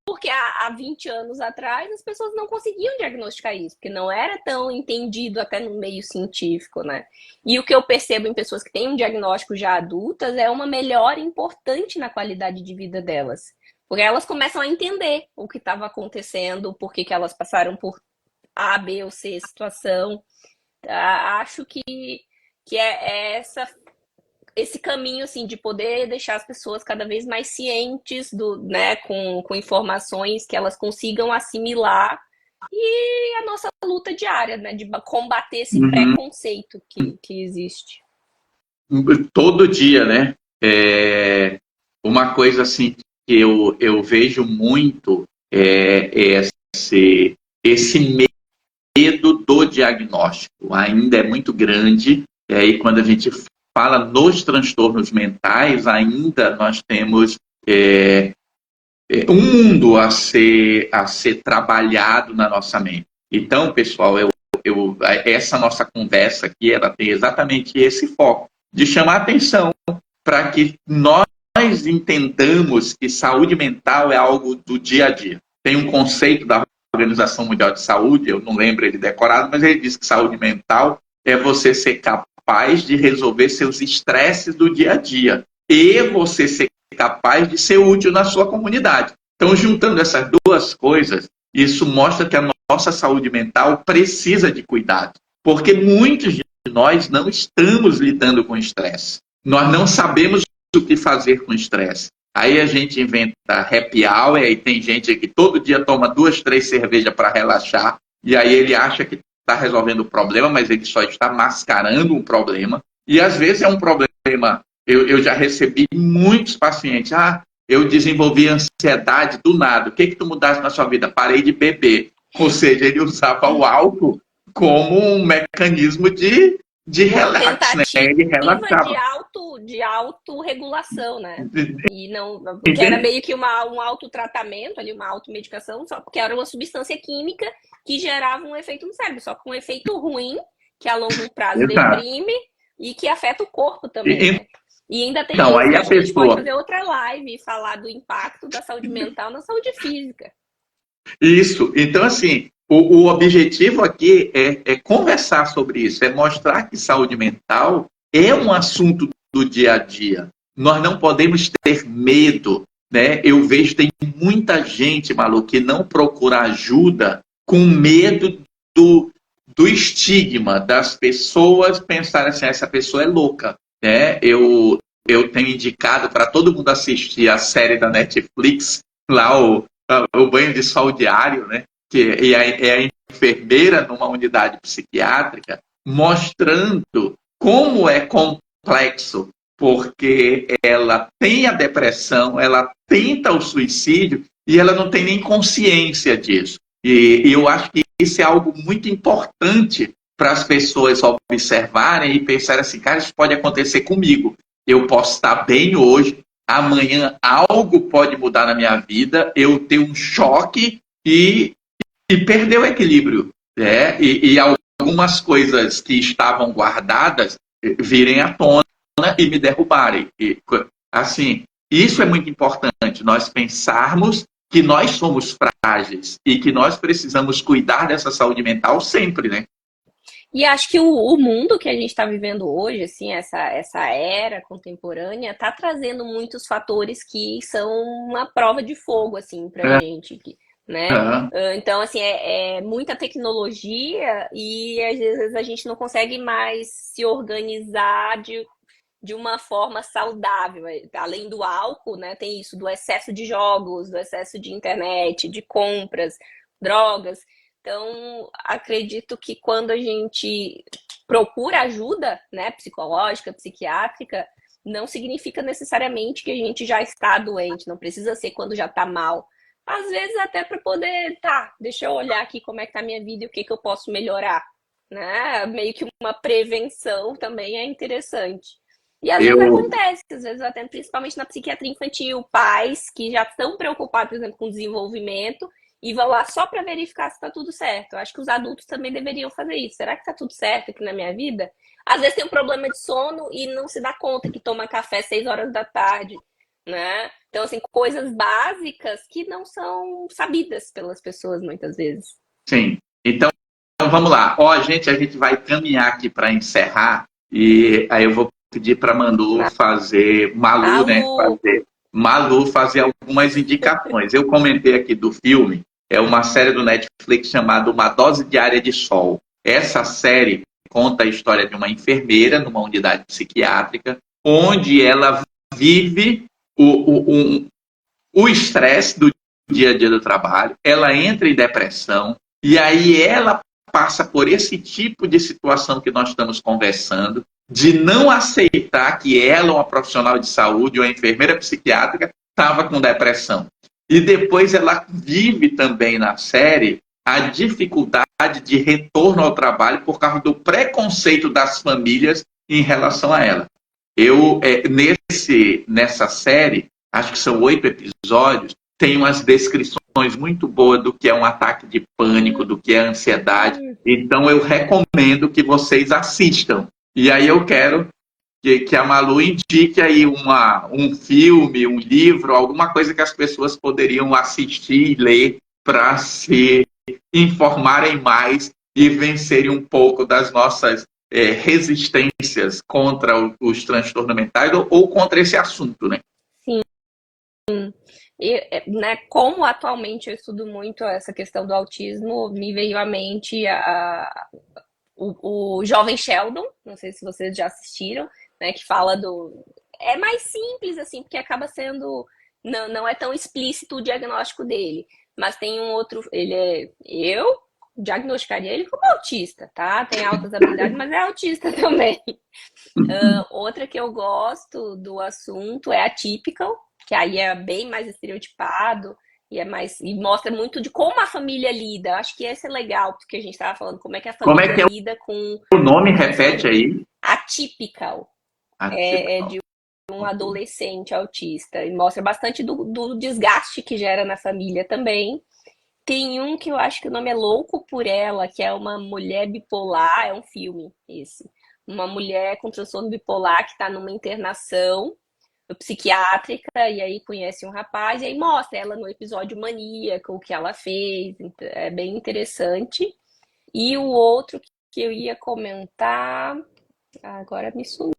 porque há 20 anos atrás as pessoas não conseguiam diagnosticar isso, porque não era tão entendido até no meio científico, né? E o que eu percebo em pessoas que têm um diagnóstico já adultas é uma melhora importante na qualidade de vida delas. Porque elas começam a entender o que estava acontecendo, por que elas passaram por A, B ou C situação. Acho que é esse caminho assim de poder deixar as pessoas cada vez mais cientes né, com informações que elas consigam assimilar e a nossa luta diária, né, de combater esse Uhum. preconceito que existe. Todo dia, né? Uma coisa assim que eu vejo muito é esse medo do diagnóstico. Ainda é muito grande, e aí quando a gente fala nos transtornos mentais, ainda nós temos um mundo a ser trabalhado na nossa mente. Então, pessoal, essa nossa conversa aqui, ela tem exatamente esse foco, de chamar atenção para que nós entendamos que saúde mental é algo do dia a dia. Tem um conceito da Organização Mundial de Saúde, eu não lembro ele decorado, mas ele diz que saúde mental é você ser capaz de resolver seus estresses do dia a dia e você ser capaz de ser útil na sua comunidade. Então, juntando essas duas coisas, isso mostra que a nossa saúde mental precisa de cuidado, porque muitos de nós não estamos lidando com estresse. Nós não sabemos o que fazer com estresse. Aí a gente inventa happy hour, e tem gente que todo dia toma 2, 3 cervejas para relaxar, e aí ele acha que está resolvendo o problema, mas ele só está mascarando um problema. E às vezes é um problema. Eu já recebi muitos pacientes. Eu desenvolvi ansiedade do nada. O que tu mudaste na sua vida? Parei de beber. Ou seja, ele usava o álcool como um mecanismo de Uma relax, né? tentativa Ele de relaxava. autorregulação, né? E não, porque era Entende? meio que um autotratamento ali, uma automedicação, só porque era uma substância química que gerava um efeito no cérebro, só que um efeito ruim, que a longo prazo Exato. deprime e que afeta o corpo também, né? E ainda tem Então, isso, aí que a acho que a gente pode pessoa. fazer outra live e falar do impacto da saúde mental na saúde física. Isso. Então, assim, o objetivo aqui é conversar sobre isso, é mostrar que saúde mental é um assunto do dia a dia. Nós não podemos ter medo, né? Eu vejo tem muita gente, Malu, que não procura ajuda com medo do estigma das pessoas pensarem assim, essa pessoa é louca, né? Eu tenho indicado para todo mundo assistir a série da Netflix, lá o banho de sol diário, né? Que é a enfermeira numa unidade psiquiátrica, mostrando como é complexo, porque ela tem a depressão, ela tenta o suicídio e ela não tem nem consciência disso. E eu acho que isso é algo muito importante para as pessoas observarem e pensarem assim, cara, isso pode acontecer comigo. Eu posso estar bem hoje, amanhã algo pode mudar na minha vida, eu ter um choque e perder o equilíbrio. Né? E algumas coisas que estavam guardadas virem à tona e me derrubarem. Assim, isso é muito importante, nós pensarmos que nós somos frágeis e que nós precisamos cuidar dessa saúde mental sempre, né? E acho que o mundo que a gente está vivendo hoje, assim, essa era contemporânea, está trazendo muitos fatores que são uma prova de fogo, assim, pra É, gente, né? é, Então, assim, é muita tecnologia e às vezes a gente não consegue mais se organizar de uma forma saudável. Além do álcool, né, tem isso do excesso de jogos, do excesso de internet, de compras, drogas. Então, acredito que quando a gente procura ajuda, né, psicológica, psiquiátrica, não significa necessariamente que a gente já está doente, não precisa ser quando já está mal. Às vezes até para poder, deixa eu olhar aqui como é que tá a minha vida e o que que eu posso melhorar, né? Meio que uma prevenção também é interessante. E às vezes Eu, acontece, às vezes até principalmente na psiquiatria infantil, pais que já estão preocupados, por exemplo, com o desenvolvimento e vão lá só para verificar se está tudo certo. Eu acho que os adultos também deveriam fazer isso. Será que está tudo certo aqui na minha vida? Às vezes tem um problema de sono e não se dá conta que toma café 6 horas da tarde, né? Então, assim, coisas básicas que não são sabidas pelas pessoas muitas vezes. sim. Então vamos lá. Ó, a gente vai caminhar aqui para encerrar e aí eu vou pedir para Malu, né, Malu, fazer algumas indicações. Eu comentei aqui do filme, é uma série do Netflix chamada Uma Dose Diária de Sol. Essa série conta a história de uma enfermeira numa unidade psiquiátrica, onde ela vive o estresse do dia a dia do trabalho, ela entra em depressão, e aí ela passa por esse tipo de situação que nós estamos conversando, de não aceitar que ela, uma profissional de saúde, uma enfermeira psiquiátrica, estava com depressão. E depois ela vive também na série a dificuldade de retorno ao trabalho por causa do preconceito das famílias em relação a ela. Nessa série, acho que são 8 episódios, tem umas descrições muito boas do que é um ataque de pânico, do que é ansiedade. Então, eu recomendo que vocês assistam. E aí eu quero que a Malu indique aí um filme, um livro, alguma coisa que as pessoas poderiam assistir e ler para se informarem mais e vencerem um pouco das nossas resistências contra os transtornos mentais ou contra esse assunto, né? sim. E, né, como atualmente eu estudo muito essa questão do autismo, me veio à mente o Jovem Sheldon, não sei se vocês já assistiram, né, que fala do... É mais simples, assim, porque acaba sendo... Não é tão explícito o diagnóstico dele, mas tem um outro... Eu diagnosticaria ele como autista, tá? Tem altas habilidades, mas é autista também. Outra que eu gosto do assunto é Atypical, que aí é bem mais estereotipado e mostra muito de como a família lida. Acho que esse é legal, porque a gente estava falando como é que a Como é família que é lida com o nome? o Repete transtorno. aí. Atypical é Atípico. de um adolescente autista e mostra bastante do desgaste que gera na família também. Tem um que eu acho que o nome é Louco por Ela, que é uma mulher bipolar, é um filme esse. Uma mulher com transtorno bipolar que está numa internação psiquiátrica e aí conhece um rapaz e aí mostra ela no episódio maníaco, o que ela fez. É bem interessante. E o outro que eu ia comentar, agora me sumiu.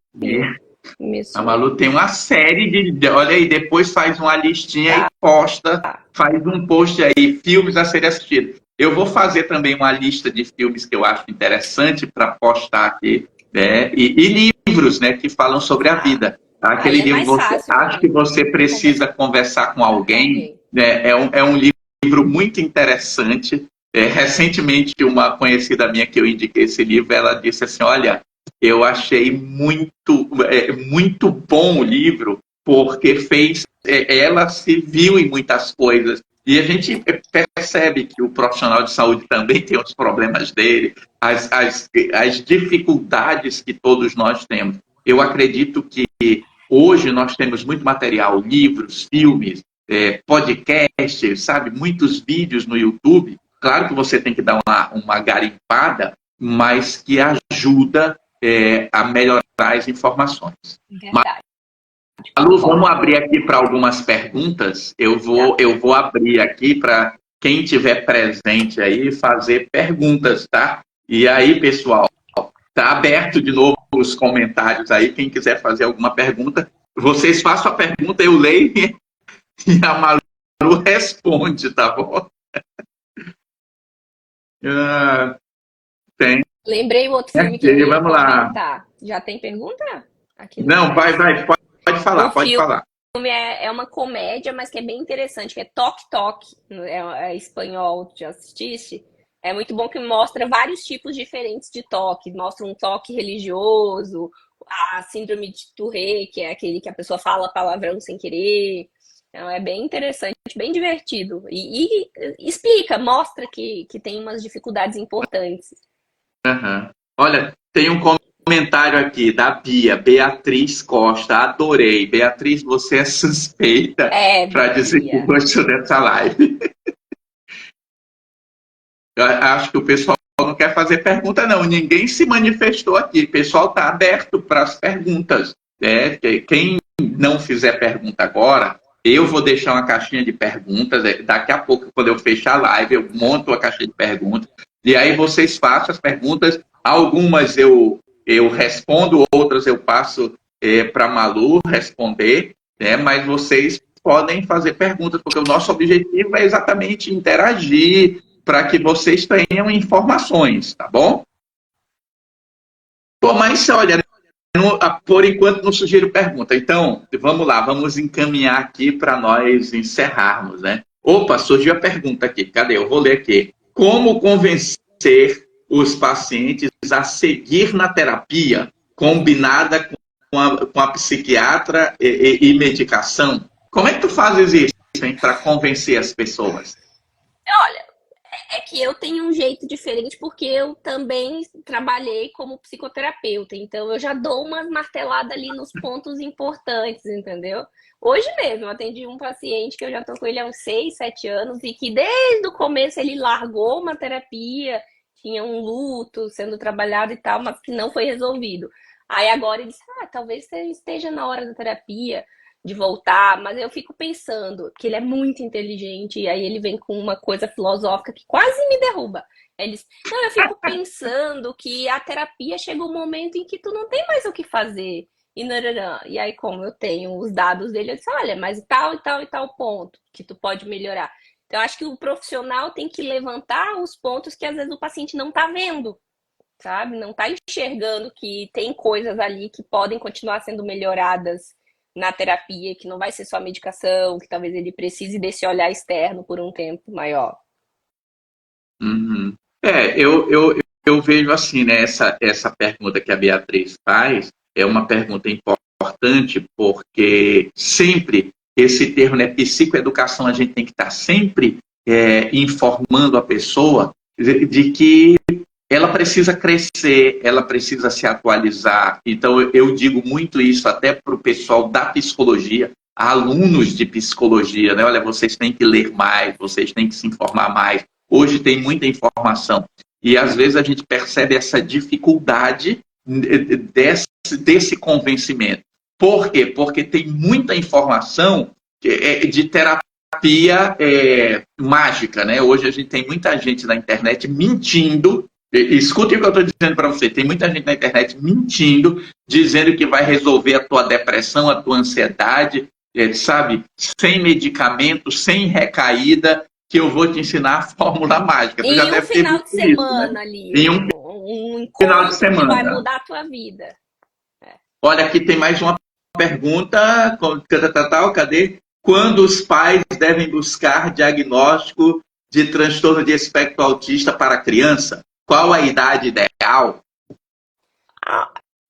Me A sumiu. Malu tem uma série Olha aí, depois faz uma listinha e Tá. posta, faz um post aí, filmes a serem assistidos. Eu vou fazer também uma lista de filmes que eu acho interessante para postar aqui, né? E livros, né, que falam sobre a vida. Aí Aquele é livro, mais você fácil acha que você precisa conversar conversar com com alguém, alguém. né? É um livro muito interessante. Recentemente, uma conhecida minha que eu indiquei esse livro, ela disse assim: olha, eu achei muito bom o livro, porque ela se viu em muitas coisas. E a gente percebe que o profissional de saúde também tem os problemas dele, as dificuldades que todos nós temos. Eu acredito que hoje nós temos muito material, livros, filmes, podcasts, sabe? Muitos vídeos no YouTube. Claro que você tem que dar uma garimpada, mas que ajuda a melhorar as informações. Verdade. Malu, vamos Concordo. abrir aqui para algumas perguntas. Eu Já. vou, eu vou abrir aqui para quem tiver presente aí fazer perguntas, tá? E aí, pessoal, tá aberto de novo os comentários aí. Quem quiser fazer alguma pergunta, vocês façam a pergunta, eu leio e a Malu responde, tá bom? Ah, tem Lembrei o outro filme que eu aqui, ia vamos lá. comentar. Já tem pergunta aqui no Não, chat? pode O falar, pode filme falar. é uma comédia, mas que é bem interessante, que é Tok Tok, é espanhol, já assististe? É muito bom que mostra vários tipos diferentes de toque. Mostra um toque religioso, a síndrome de Tourette, que é aquele que a pessoa fala palavrão sem querer. Então, é bem interessante, bem divertido. E explica, mostra que tem umas dificuldades importantes. Uhum. Olha, tem um comentário aqui da Bia, Beatriz Costa, adorei. Beatriz, você é suspeita para dizer que Bia. gostou dessa live. Eu acho que o pessoal não quer fazer pergunta, não. Ninguém se manifestou aqui. O pessoal está aberto para as perguntas. Quem não fizer pergunta agora, eu vou deixar uma caixinha de perguntas. Daqui a pouco, quando eu fechar a live, eu monto a caixinha de perguntas. E aí vocês façam as perguntas. Algumas eu respondo, outras eu passo para a Malu responder. Mas vocês podem fazer perguntas, porque o nosso objetivo é exatamente interagir, para que vocês tenham informações, tá bom? Pô, mas olha, por enquanto não sugiro pergunta. Então, vamos lá, vamos encaminhar aqui para nós encerrarmos, né? Opa, surgiu a pergunta aqui. Cadê? Eu vou ler aqui. Como convencer os pacientes a seguir na terapia combinada com a psiquiatra e medicação? Como é que tu fazes isso, hein, para convencer as pessoas? Olha, é que eu tenho um jeito diferente porque eu também trabalhei como psicoterapeuta, então eu já dou umas marteladas ali nos pontos importantes, entendeu? Hoje mesmo eu atendi um paciente que eu já tô com ele há uns 6, 7 anos e que desde o começo ele largou uma terapia, tinha um luto sendo trabalhado e tal, mas que não foi resolvido. Aí agora ele disse, talvez você esteja na hora da terapia, de voltar, mas eu fico pensando que ele é muito inteligente e aí ele vem com uma coisa filosófica que quase me derruba. Ele diz, não, eu fico pensando que a terapia chega um momento em que tu não tem mais o que fazer. E aí, como eu tenho os dados dele, eu disse, olha, mas tal e tal e tal ponto que tu pode melhorar. Então, eu acho que o profissional tem que levantar os pontos que às vezes o paciente não tá vendo, sabe? Não tá enxergando que tem coisas ali que podem continuar sendo melhoradas na terapia, que não vai ser só medicação, que talvez ele precise desse olhar externo por um tempo maior. Uhum. Eu vejo assim, né, essa pergunta que a Beatriz faz é uma pergunta importante, porque sempre esse termo, né, psicoeducação, a gente tem que estar sempre informando a pessoa de que ela precisa crescer, ela precisa se atualizar. Então, eu digo muito isso até para o pessoal da psicologia, alunos de psicologia, né? Olha, vocês têm que ler mais, vocês têm que se informar mais. Hoje tem muita informação. E, às vezes, a gente percebe essa dificuldade desse convencimento. Por quê? Porque tem muita informação de terapia mágica, né? Hoje a gente tem muita gente na internet mentindo. Escute o que eu estou dizendo para você. Tem muita gente na internet mentindo, dizendo que vai resolver a tua depressão, a tua ansiedade, sabe? Sem medicamento, sem recaída, que eu vou te ensinar a fórmula mágica. Tu em já um deve ter final de visto isso, semana né? ali, Em um um final de encontro que vai semana. mudar a tua vida. Olha, aqui tem mais uma pergunta. Cadê? Quando os pais devem buscar diagnóstico de transtorno de espectro autista para a criança? Qual a idade ideal?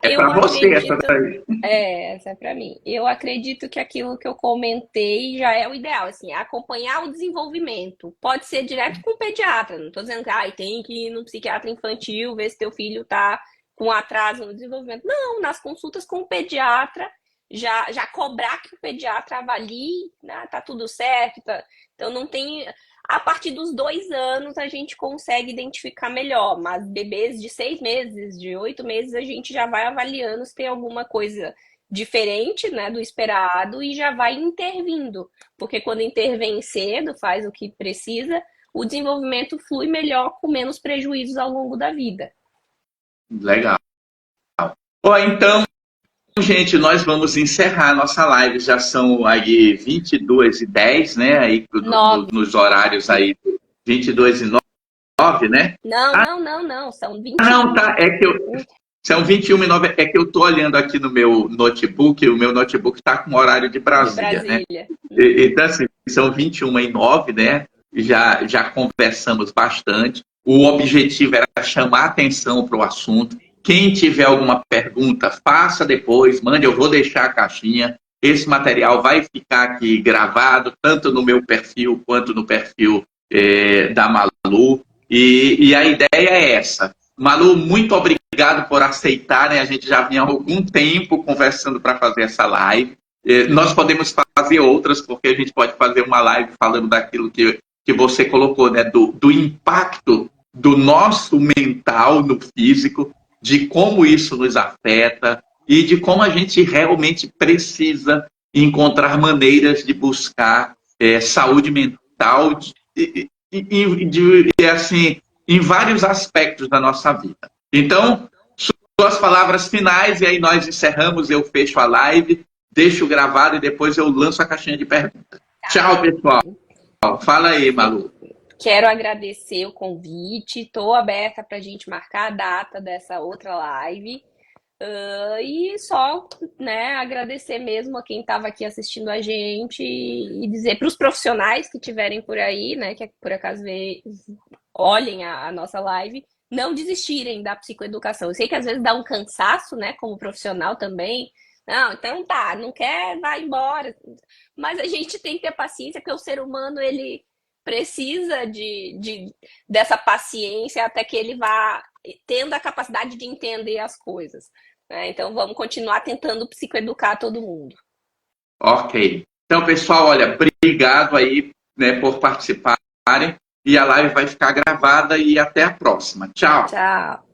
É Eu para você essa acredito, daí. essa é para mim. Eu acredito que aquilo que eu comentei já é o ideal, assim, acompanhar o desenvolvimento. Pode ser direto com o pediatra, não estou dizendo que tem que ir no psiquiatra infantil ver se teu filho está com atraso no desenvolvimento. Não, nas consultas com o pediatra, já cobrar que o pediatra avalie, né, tá tudo certo, tá. Então não tem. A partir dos 2 anos a gente consegue identificar melhor, mas bebês de 6 meses, de 8 meses, a gente já vai avaliando se tem alguma coisa diferente, né, do esperado e já vai intervindo. Porque quando intervém cedo, faz o que precisa, o desenvolvimento flui melhor com menos prejuízos ao longo da vida. Legal. Então, gente, nós vamos encerrar a nossa live. Já são aí 22h10, né? Aí nos horários aí 22h09, né? Não. São 21. Não, tá. São 21h09. É que eu tô olhando aqui no meu notebook. O meu notebook está com o horário de Brasília, né? Então, assim, são 21h09, né? Já conversamos bastante. O objetivo era chamar atenção para o assunto. Quem tiver alguma pergunta, faça depois, mande, eu vou deixar a caixinha. Esse material vai ficar aqui gravado, tanto no meu perfil quanto no perfil da Malu. E a ideia é essa. Malu, muito obrigado por aceitar, né? A gente já vinha há algum tempo conversando para fazer essa live. Nós podemos fazer outras, porque a gente pode fazer uma live falando daquilo que você colocou, né? Do impacto do nosso mental no físico, de como isso nos afeta e de como a gente realmente precisa encontrar maneiras de buscar saúde mental assim, em vários aspectos da nossa vida. Então, suas palavras finais, e aí nós encerramos, eu fecho a live, deixo gravado e depois eu lanço a caixinha de perguntas. Tchau, pessoal. Fala aí, Malu. Quero agradecer o convite, estou aberta para a gente marcar a data dessa outra live. E só, né, agradecer mesmo a quem estava aqui assistindo a gente e dizer para os profissionais que estiverem por aí, né, que por acaso olhem a nossa live, não desistirem da psicoeducação. Eu sei que às vezes dá um cansaço, né, como profissional também. Não, então tá, não quer, vai embora. Mas a gente tem que ter paciência, porque o ser humano, ele precisa dessa paciência até que ele vá tendo a capacidade de entender as coisas. Né? Então, vamos continuar tentando psicoeducar todo mundo. Ok. Então, pessoal, olha, obrigado aí, né, por participarem. E a live vai ficar gravada e até a próxima. Tchau. Tchau.